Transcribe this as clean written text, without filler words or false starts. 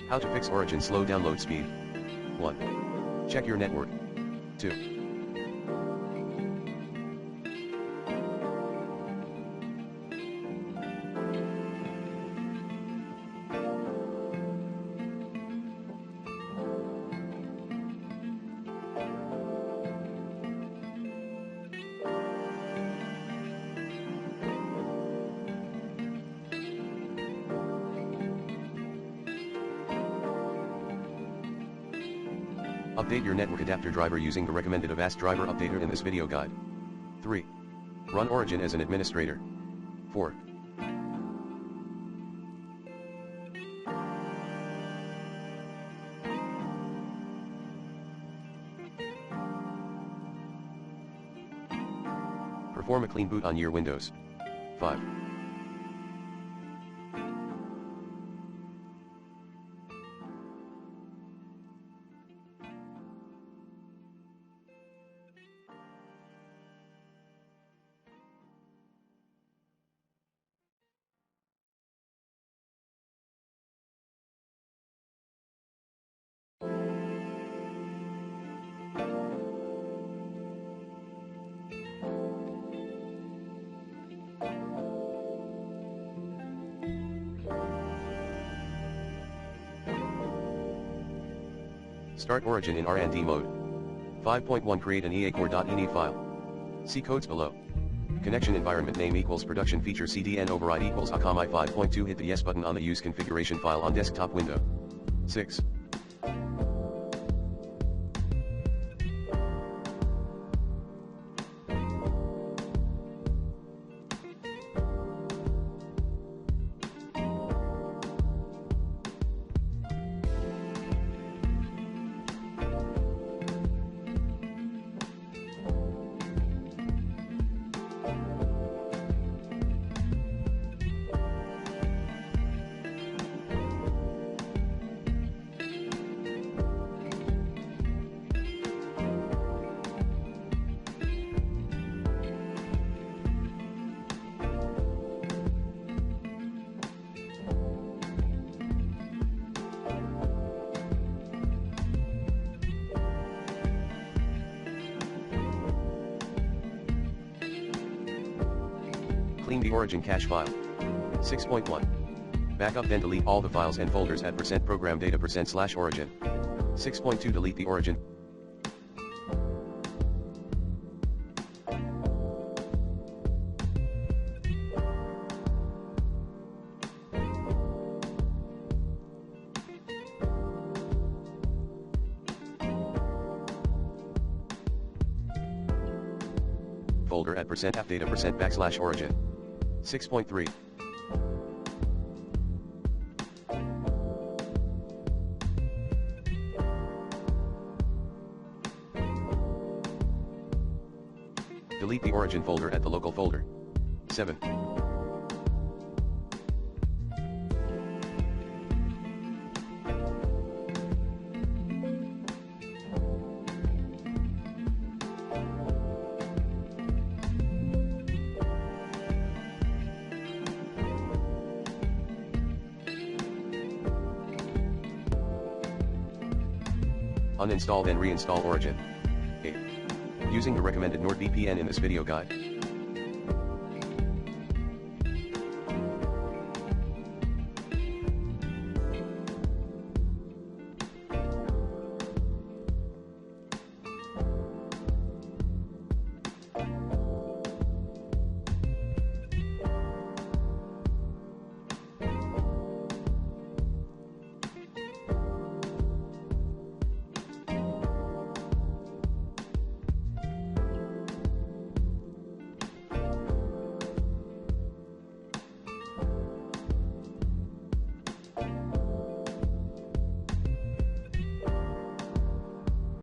How to fix Origin slow download speed. 1. Check your network. 2. Update your network adapter driver using the recommended Avast driver updater in this video guide. 3. Run Origin as an administrator. 4. Perform a clean boot on your Windows. 5. Start Origin in R&D mode. 5.1 Create an eacore.ini file. See codes below. Connection environment name equals production feature CDN override equals Akamai 5.2. Hit the yes button on the use configuration file on desktop window. 6. Clean the Origin cache file. 6.1. Backup then delete all the files and folders at %program data %/origin. 6.2 Delete the Origin. Folder at %appdata %\origin. 6.3. Delete the Origin folder at the local folder. 7. Uninstall then reinstall Origin. 8. Using the recommended NordVPN in this video guide.